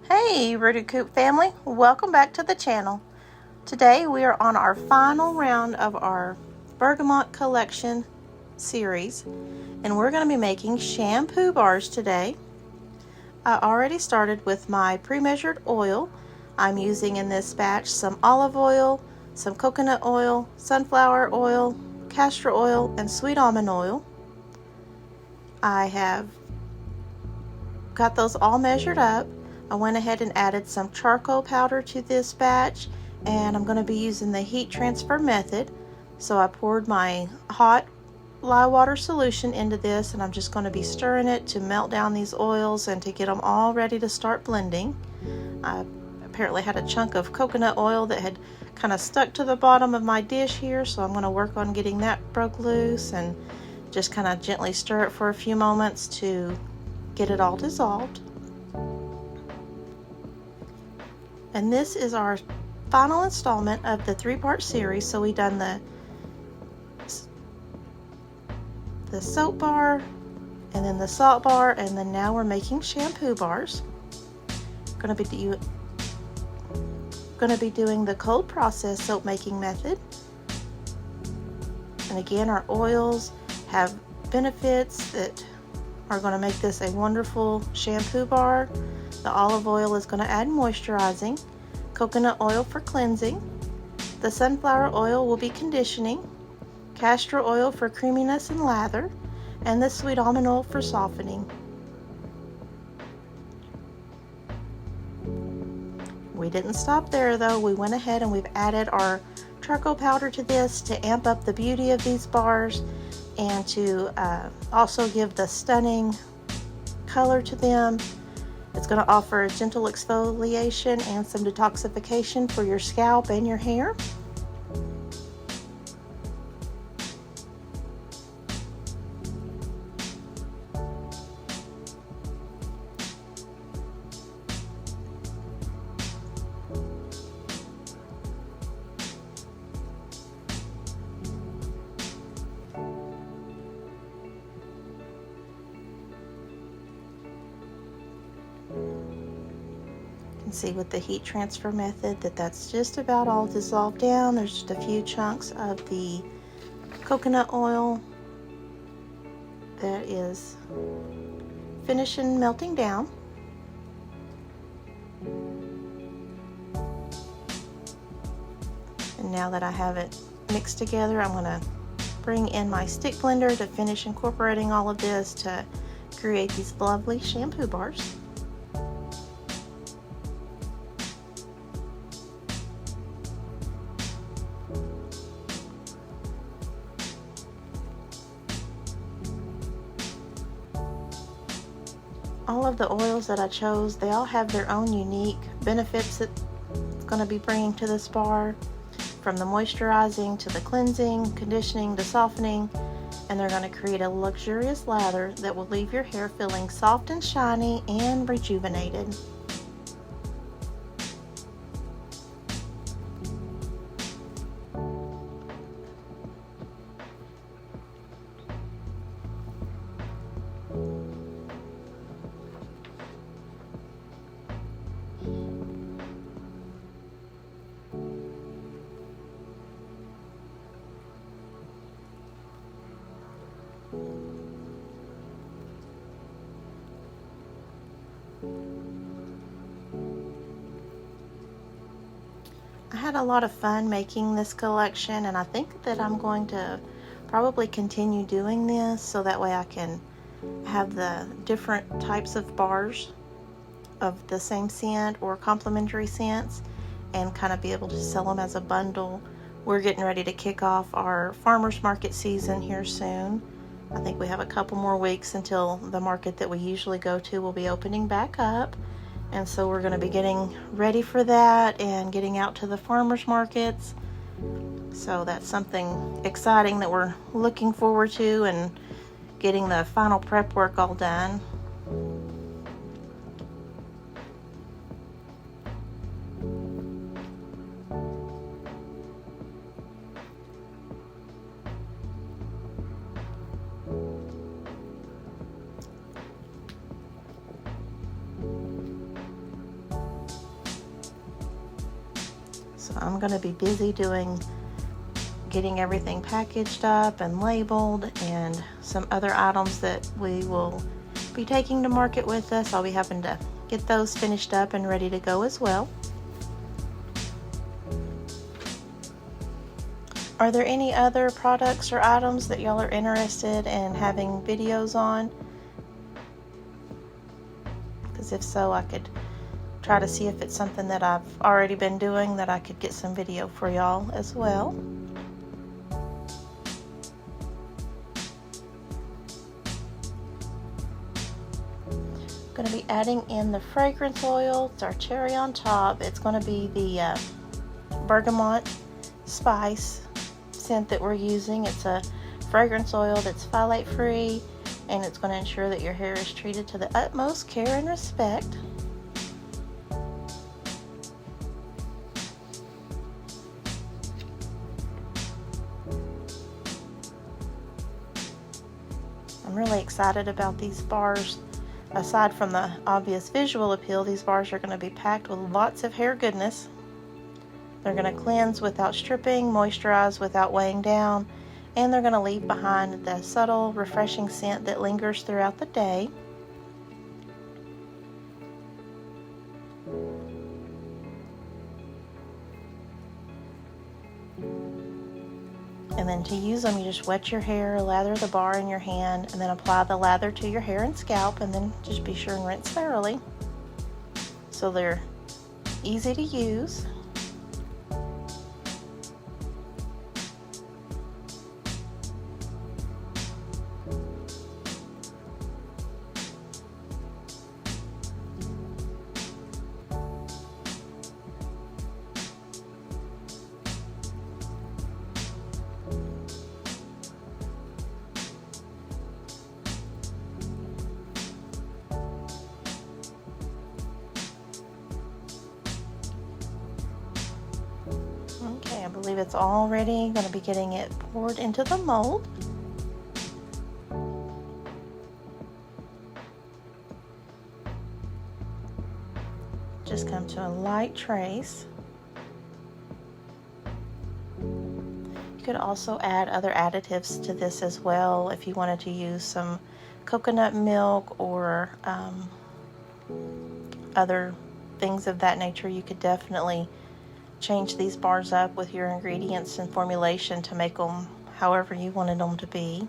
Hey Rooted Coop family, welcome back to the channel. Today we are on our final round of our Bergamot Collection series, and we're going to be making shampoo bars today. I already started with my pre-measured oil. I'm using in this batch some olive oil, some coconut oil, sunflower oil, castor oil, and sweet almond oil. I have got those all measured up. I went ahead and added some charcoal powder to this batch, and I'm going to be using the heat transfer method. So I poured my hot lye water solution into this, and I'm just going to be stirring it to melt down these oils and to get them all ready to start blending. I apparently had a chunk of coconut oil that had kind of stuck to the bottom of my dish here, so I'm going to work on getting that broke loose and just kind of gently stir it for a few moments to get it all dissolved. And this is our final installment of the 3-part series. So we've done the soap bar, and then the salt bar, and then now we're making shampoo bars. Going to be doing the cold process soap making method. And again, our oils have benefits that are going to make this a wonderful shampoo bar. The olive oil is going to add moisturizing, coconut oil for cleansing, the sunflower oil will be conditioning, castor oil for creaminess and lather, and the sweet almond oil for softening. We didn't stop there though. We went ahead and we've added our charcoal powder to this to amp up the beauty of these bars and to also give the stunning color to them. It's going to offer a gentle exfoliation and some detoxification for your scalp and your hair. See with the heat transfer method that's just about all dissolved down. There's just a few chunks of the coconut oil that is finishing melting down. And now that I have it mixed together, I'm going to bring in my stick blender to finish incorporating all of this to create these lovely shampoo bars. All of the oils that I chose, they all have their own unique benefits that it's going to be bringing to this bar, from the moisturizing to the cleansing, conditioning to softening, and they're going to create a luxurious lather that will leave your hair feeling soft and shiny and rejuvenated. I had a lot of fun making this collection, and I think that I'm going to probably continue doing this so that way I can have the different types of bars of the same scent or complementary scents and kind of be able to sell them as a bundle. We're getting ready to kick off our farmers market season here soon. I think we have a couple more weeks until the market that we usually go to will be opening back up. And so we're going to be getting ready for that and getting out to the farmers markets. So that's something exciting that we're looking forward to, and getting the final prep work all done. I'm going to be busy getting everything packaged up and labeled, and some other items that we will be taking to market with us. I'll be having to get those finished up and ready to go as well. Are there any other products or items that y'all are interested in having videos on? Because if so, I could try to see if it's something that I've already been doing that I could get some video for y'all as well. Going to be adding in the fragrance oil. It's our cherry on top. It's going to be the Bergamot Spice scent that we're using. It's a fragrance oil that's phthalate free, and it's going to ensure that your hair is treated to the utmost care and respect. I'm really excited about these bars. Aside from the obvious visual appeal, these bars are going to be packed with lots of hair goodness. They're going to cleanse without stripping, moisturize without weighing down, and they're going to leave behind the subtle, refreshing scent that lingers throughout the day. And then to use them, you just wet your hair, lather the bar in your hand, and then apply the lather to your hair and scalp, and then just be sure and rinse thoroughly. So they're easy to use. Okay, I believe it's already going to be getting it poured into the mold. Just come to a light trace. You could also add other additives to this as well if you wanted to use some coconut milk or other things of that nature. You could definitely change these bars up with your ingredients and formulation to make them however you wanted them to be.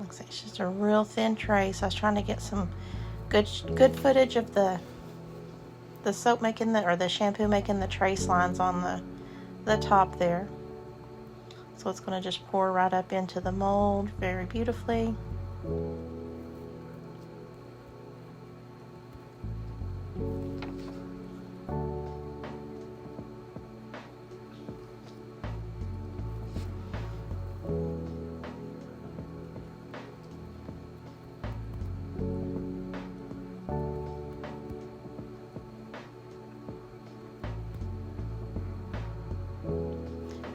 Looks like it's just a real thin trace. I was trying to get some good footage of the soap making or the shampoo making the trace lines on the top there. So it's going to just pour right up into the mold very beautifully.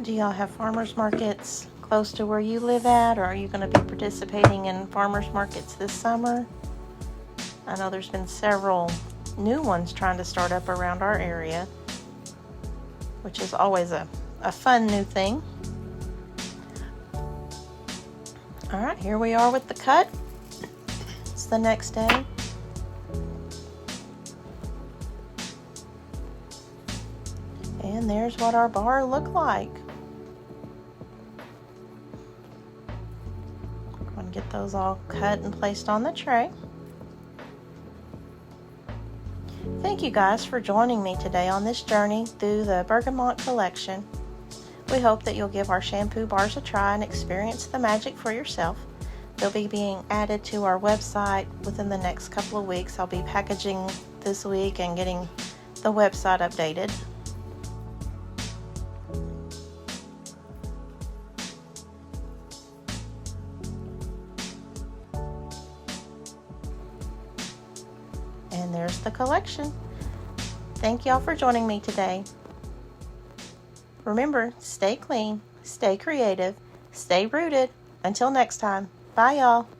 Do y'all have farmers markets close to where you live at, or are you going to be participating in farmers markets this summer? I know there's been several new ones trying to start up around our area, which is always a fun new thing. All right, here we are with the cut. It's the next day. And there's what our bar looked like. Get those all cut and placed on the tray. Thank you guys for joining me today on this journey through the Bergamot collection. We hope that you'll give our shampoo bars a try and experience the magic for yourself. They'll be being added to our website within the next couple of weeks. I'll be packaging this week and getting the website updated. And there's the collection. Thank y'all for joining me today. Remember, stay clean, stay creative, stay rooted. Until next time. Bye, y'all.